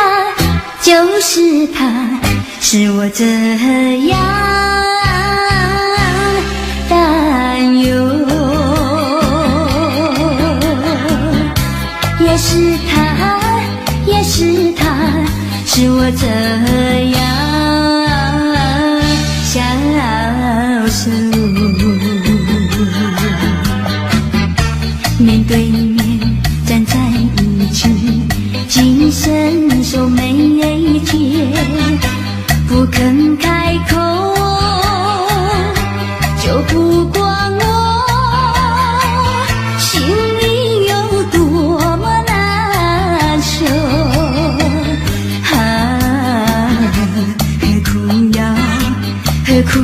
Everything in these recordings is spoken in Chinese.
他，就是他，使我这样担忧。也是他，也是他，使我这样消瘦。面对面站在一起，紧伸手眉间，不肯开口，就不管我心里有多么难受。何苦要，何苦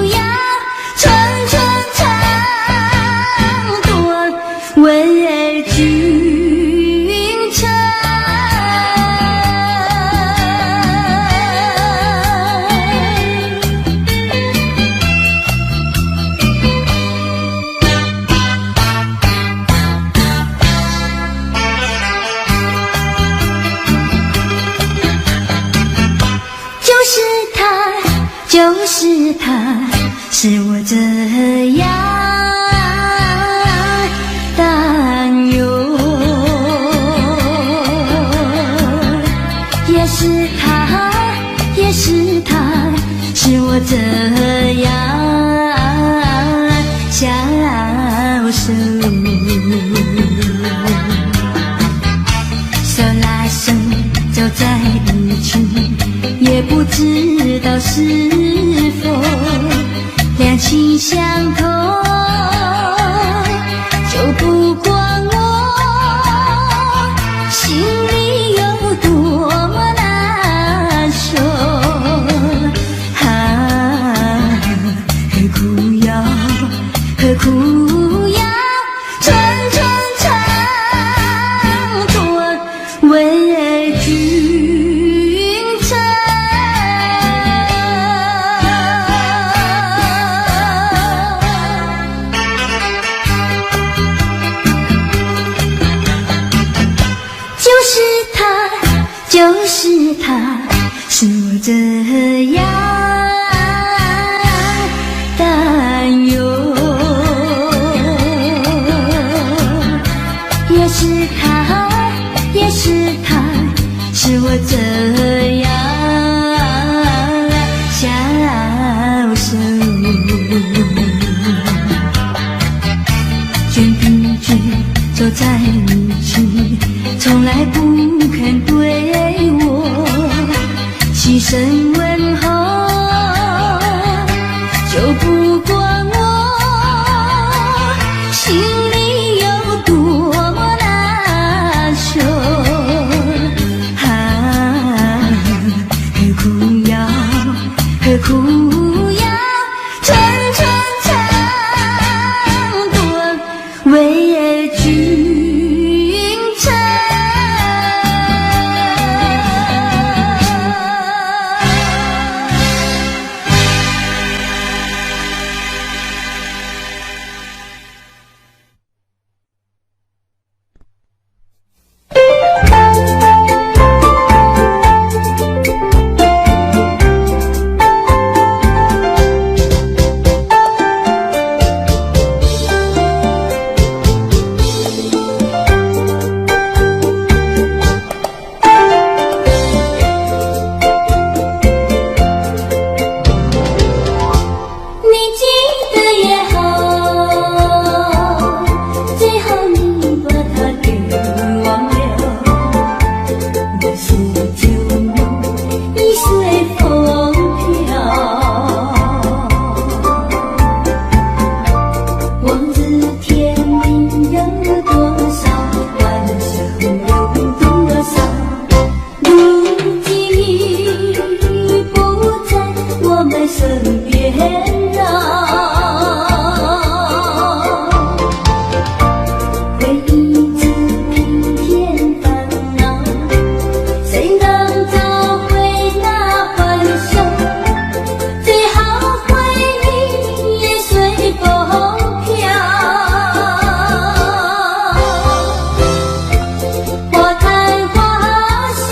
要寸寸长短为君臣。就是他，使我这样担忧。也是他，也是他，使我这样消瘦。手拉手走在一起，也不知道是否两情相通，就不管我心里有多么难受。何苦要，何苦要寸寸长短为君臣。就是他，使我这样担忧。也是他，也是他，使我这样消瘦。卷并卷走在一起，从来不肯对我起身问候，就不管我心里有多么难受。何苦要，何苦要寸寸长短为君臣。花开花谢。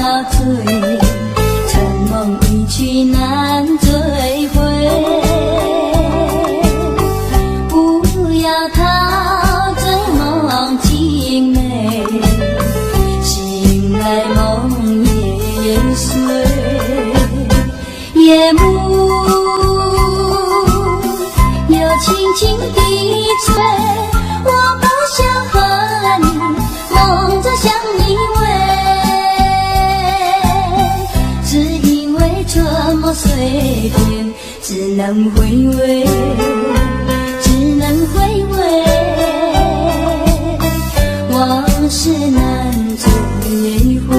老醉，春梦一去难追回。不要陶醉梦境美，醒来梦也碎。夜幕又轻轻地吹，我不想和你梦着相依偎，只因为这么随便，只能回味，只能回味，往事难追回。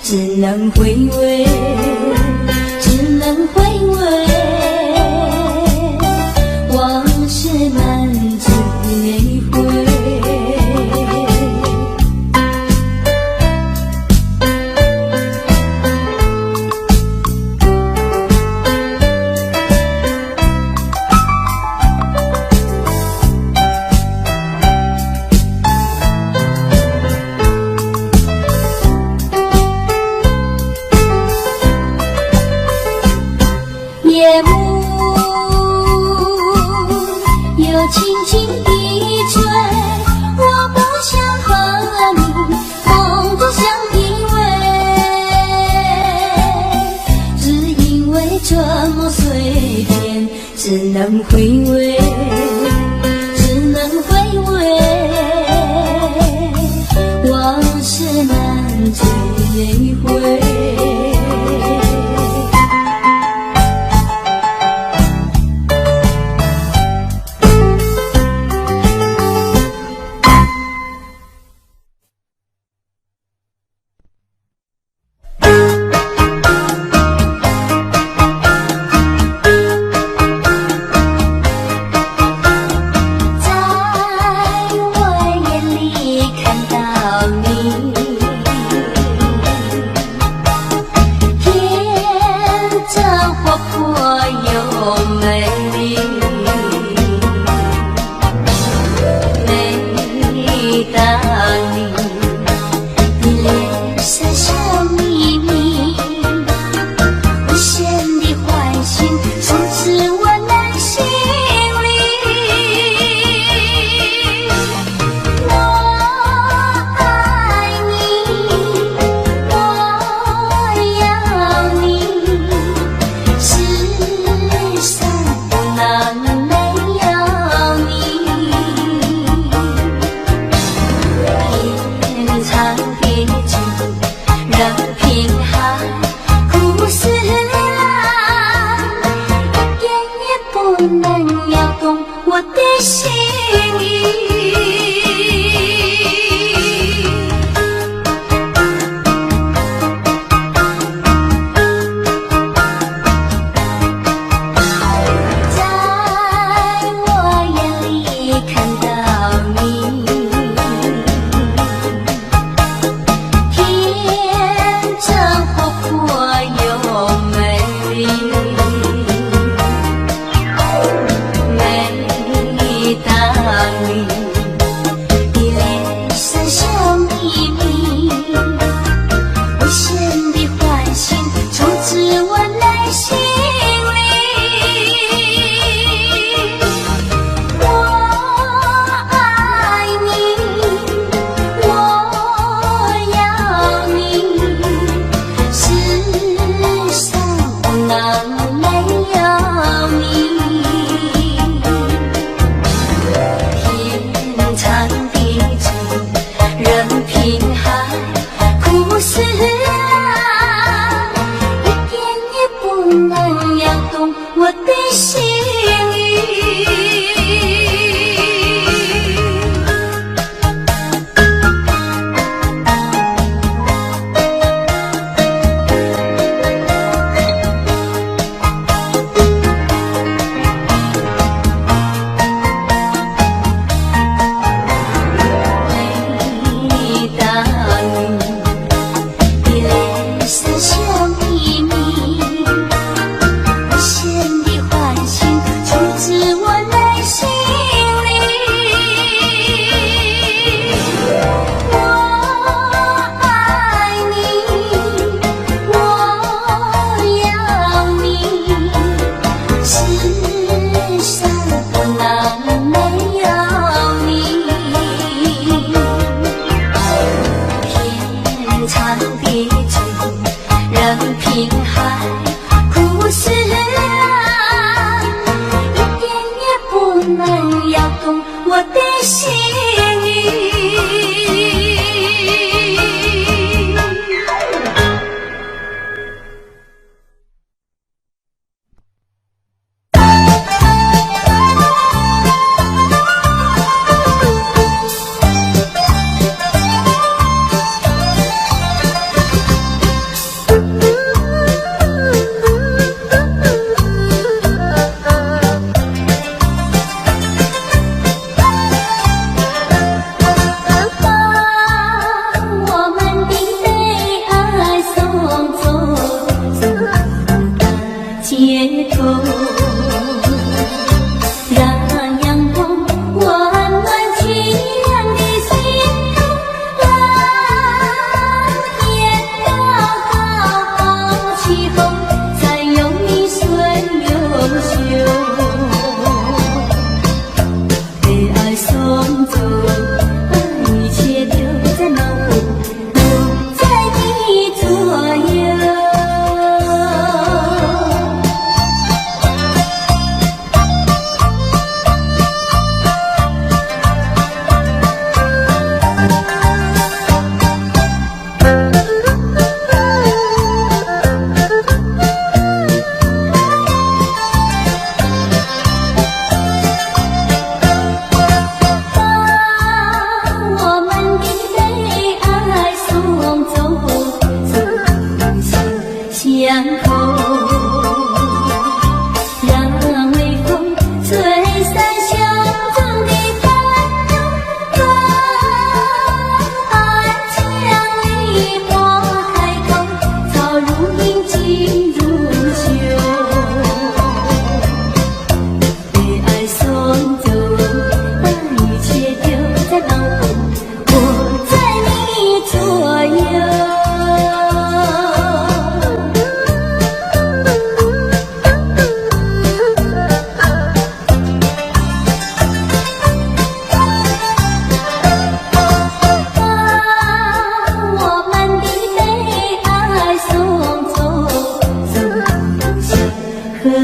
只能回味，只能回味，往事难追回。夜幕又轻轻地吹，我不想和你梦着相依偎，只因为这么随便，只能回味，只能回味，往事难追回。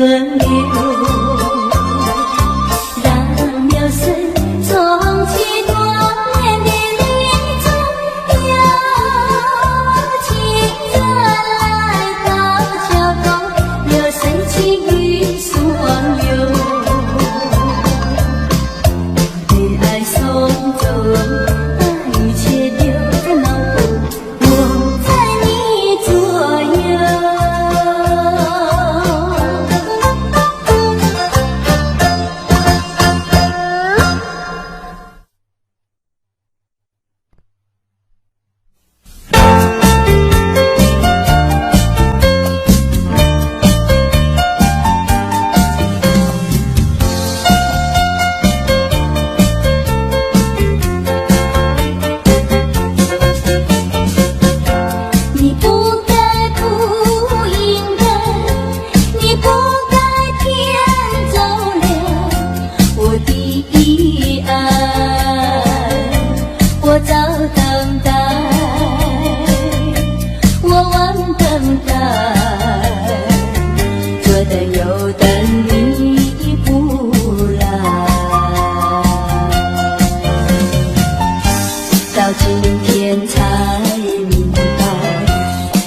轮流，让流水冲起多年的泪中有情人来到桥头，流水情与双游，被爱送走。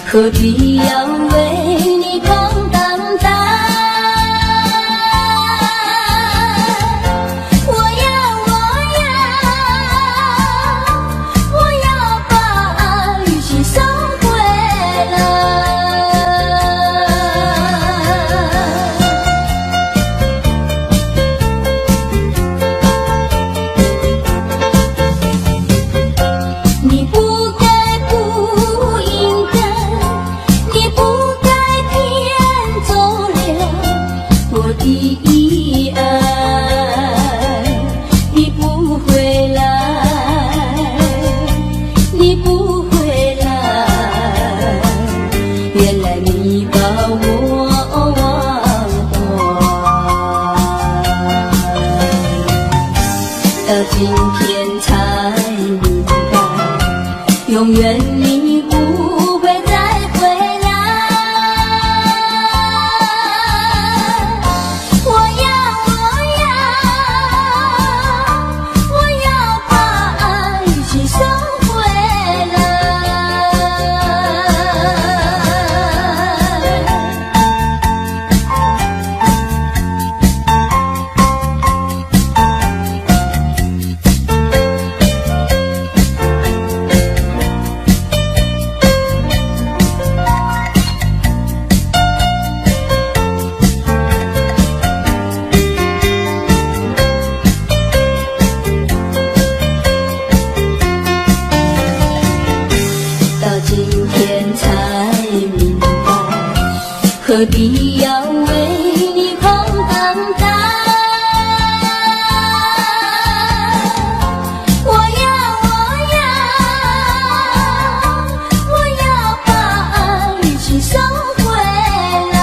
何必要为你空等待？我要把雨去收回来。你不该不应该。你不该骗走了我的爱，你不回来，你不回来，原来你把我忘怀，到今天才明白，永远你不会再回来。何必要为你空等待？我要把爱去收回来。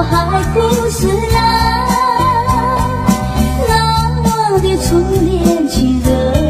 还不是难忘的初恋情人。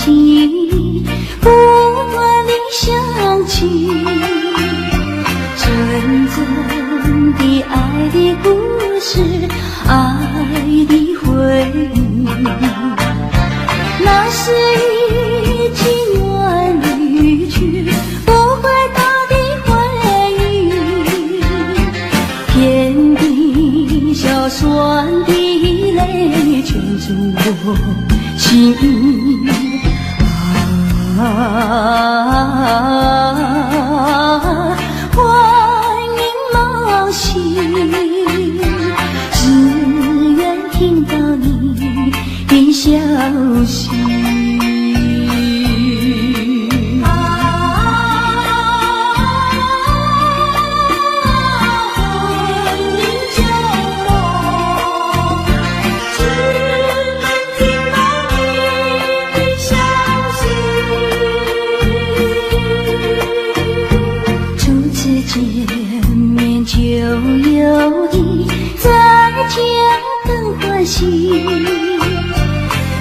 起，不断地想起，纯真的爱的故事，爱的回忆，那是已经远离去不回头的回忆，天地小酸的泪圈住我心欢迎冒喜，只愿听到你的消息。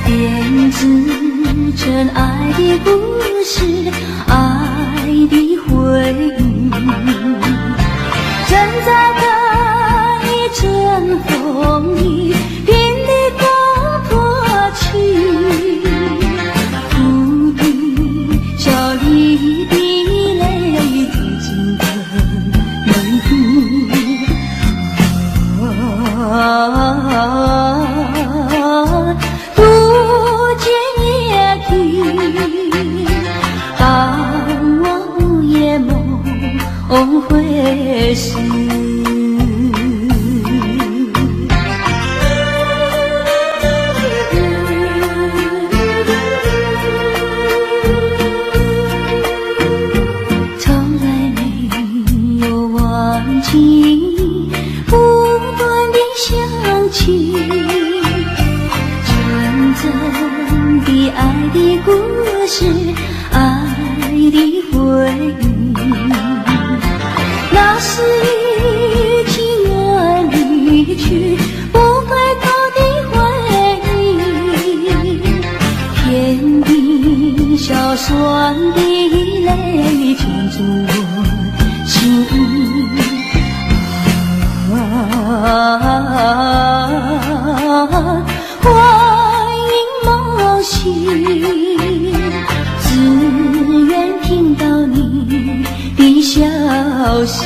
编织成爱的故事，爱的回忆，站在这一阵风里，拼力地托起，不必笑里的泪滴进的泪滴。不见夜啼，当我午夜梦回时，从来没有忘记，不断地想起，纯真的爱的故事，爱的回忆，那是已经远离去不回头的回忆，天地小酸的泪圈住我心欢迎冒喜，只愿听到你的消息。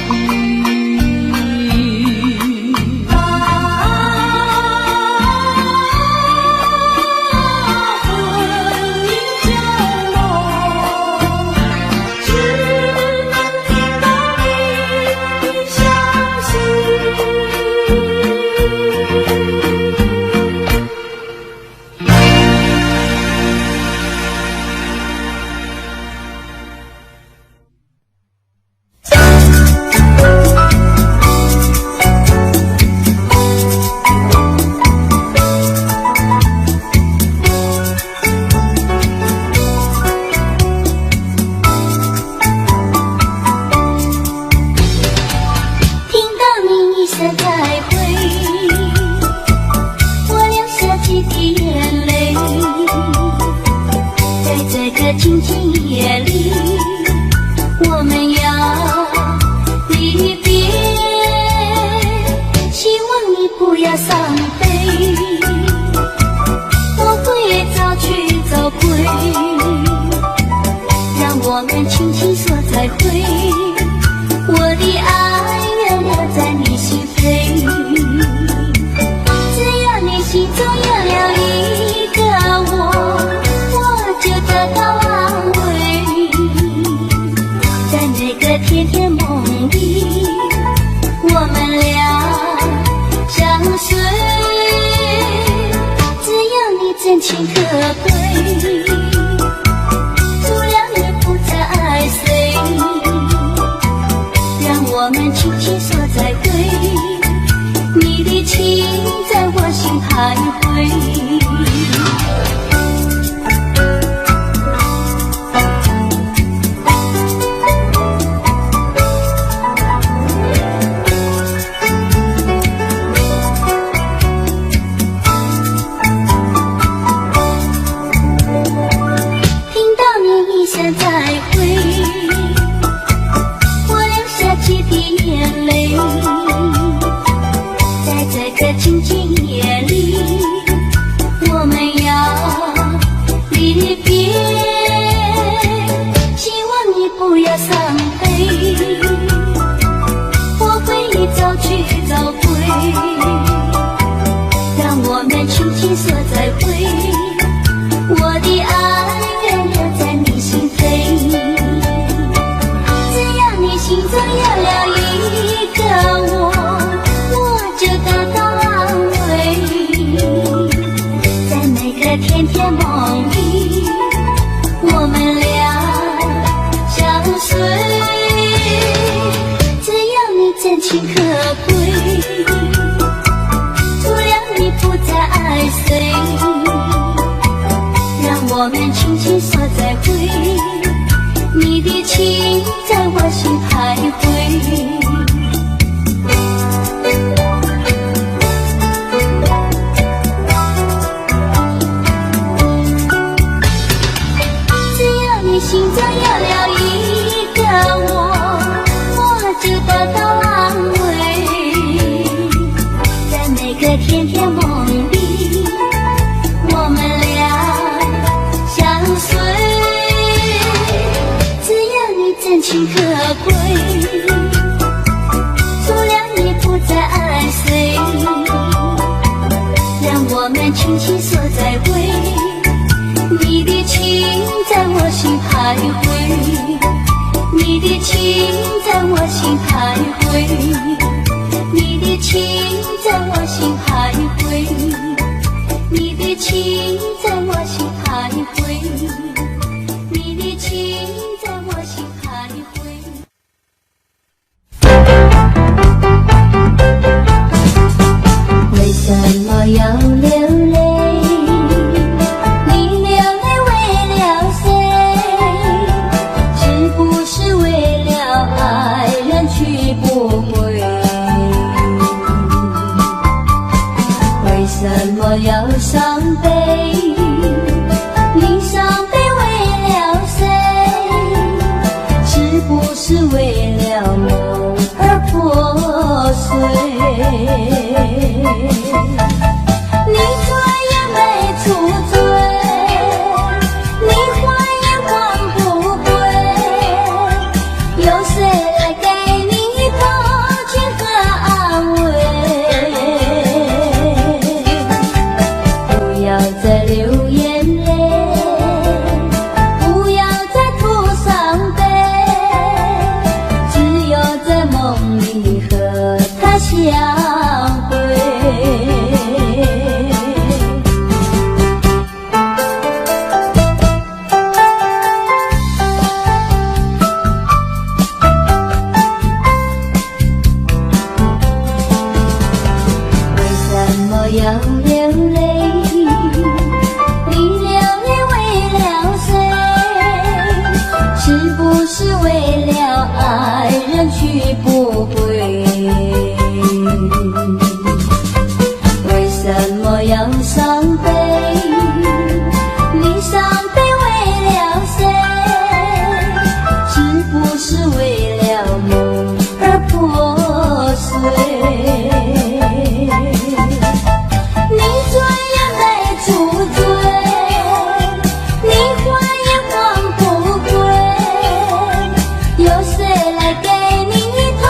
静静夜里，我们要离别，希望你不要伤悲，我会早去早归，让我们轻轻说再会，我的爱永留在你心扉，只要你心中有了一个我就得到甜甜梦里，我们俩相随，只要你真情可贵，除了你不再随，让我们轻轻说再会，你的情在我心徘徊。个静静夜里，我们要离别。希望你不要伤悲，我会早去早归，让我们轻轻说再会。我的爱人留在你心扉，只要你心中有了一个我，我就得到安慰。在每个甜甜梦里，我们俩相随。只要你真情可贵，除了你不再爱谁，我们轻轻说再会，你的情在我心徘徊。只要你心中有了一个我，我就得到安慰。在每个甜甜梦里，我们只要你真情可贵，除了你不再爱谁，让我们轻轻说再会，你的情在我心徘徊，你的情在我心徘徊，你的情在我心徘徊，你的情在我心徘徊，你的情在我心徘徊。为什么要流泪？你流泪为了谁？是不是为了爱人去不回？为什么要伤悲？你伤悲为了谁？是不是为了梦而破碎？你错也没出罪，你还也还不归，有谁来给你同情和安慰？不要再流眼泪，不要再哭伤悲，只有在梦里和他相会。为什么要流泪？你流泪为了谁？是不是为了爱人去不回？为什么要伤悲？你伤悲为了谁？是不是为了梦而破碎？你错也没出罪，你还也还不归，有谁来给你同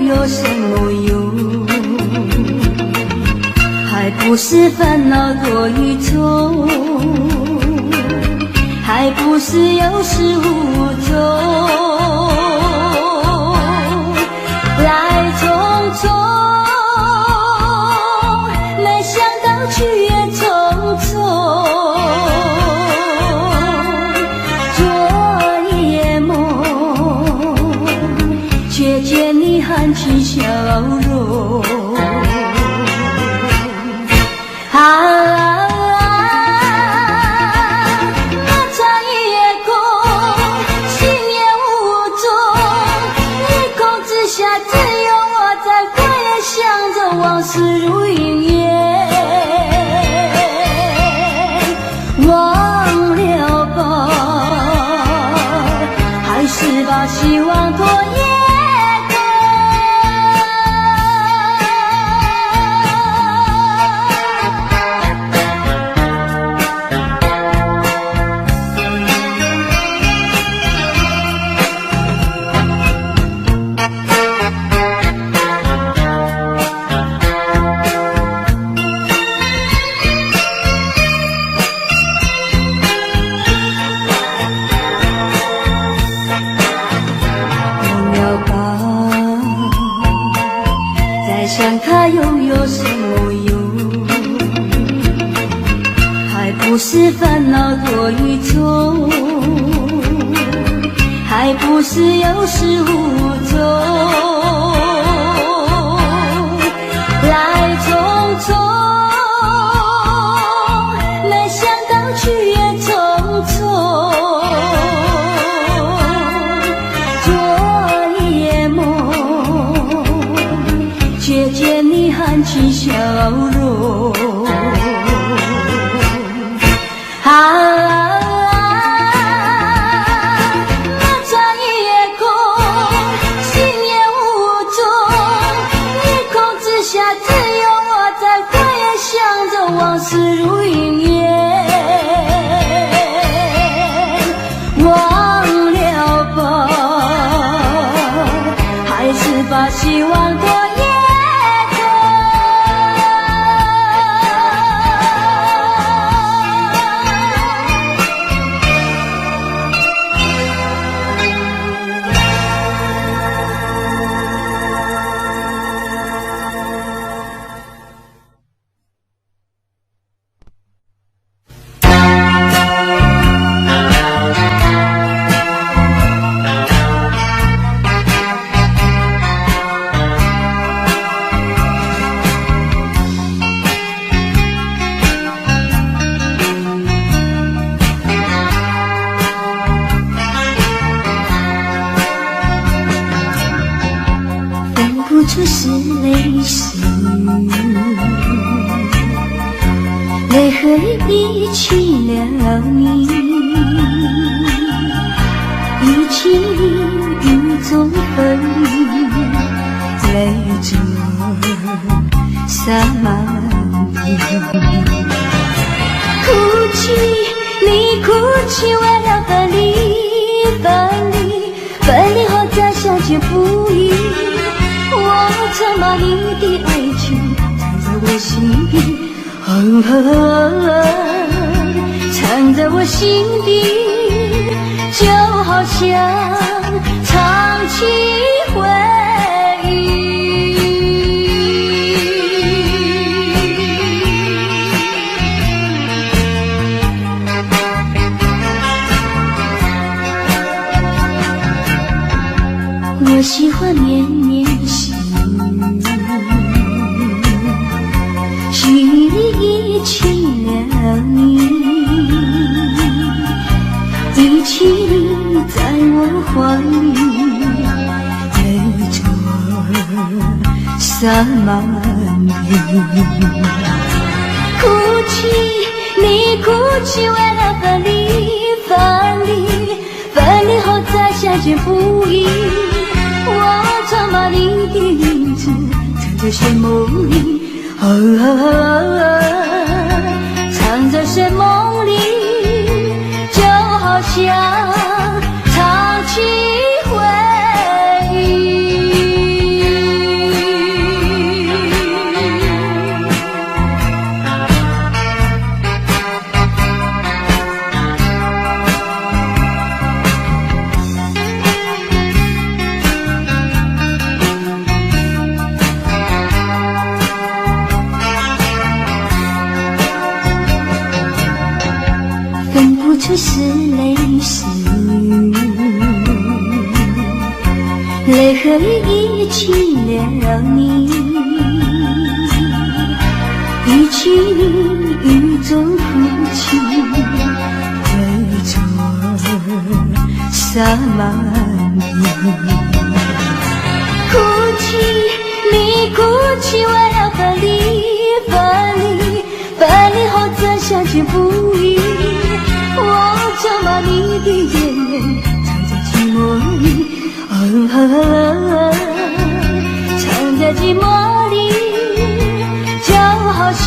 有什么用？还不是烦恼多于愁，还不是有始无终。来匆匆，没想到去也匆匆。昨夜梦，却见你含情笑容。往事如云烟，忘了吧，还是把希望拖延想他又有什么用？还不是烦恼多于愁，还不是有始无终。来匆匆，没想到去也匆匆。昨夜梦，却见你含情笑容。那场夜空，心也无踪，夜空之下只有我在回想着往事如云烟，忘了吧，还是把希望拖延。这是泪水，泪和一起了你，一起雨中分离，泪着洒满地。哭泣，你哭泣为了分离，分离，分离后再相见不易。我曾把你的爱情藏在我心底，藏在我心底，就好像藏起回忆。我喜欢绵绵细雨里一起了你，一起在我怀里，泪着洒满地。哭泣，你哭泣为了分离，分离，分离后再相见不易。我常把你的影子藏在睡梦里，藏在睡梦里，就好像藏起回忆。处是泪是雨，泪和雨一起了你，一起雨中哭泣，为着萨满你。哭泣，你哭泣，我要把你后再相见不易。我将把你的眼藏在寂寞里，藏在寂寞里，就好像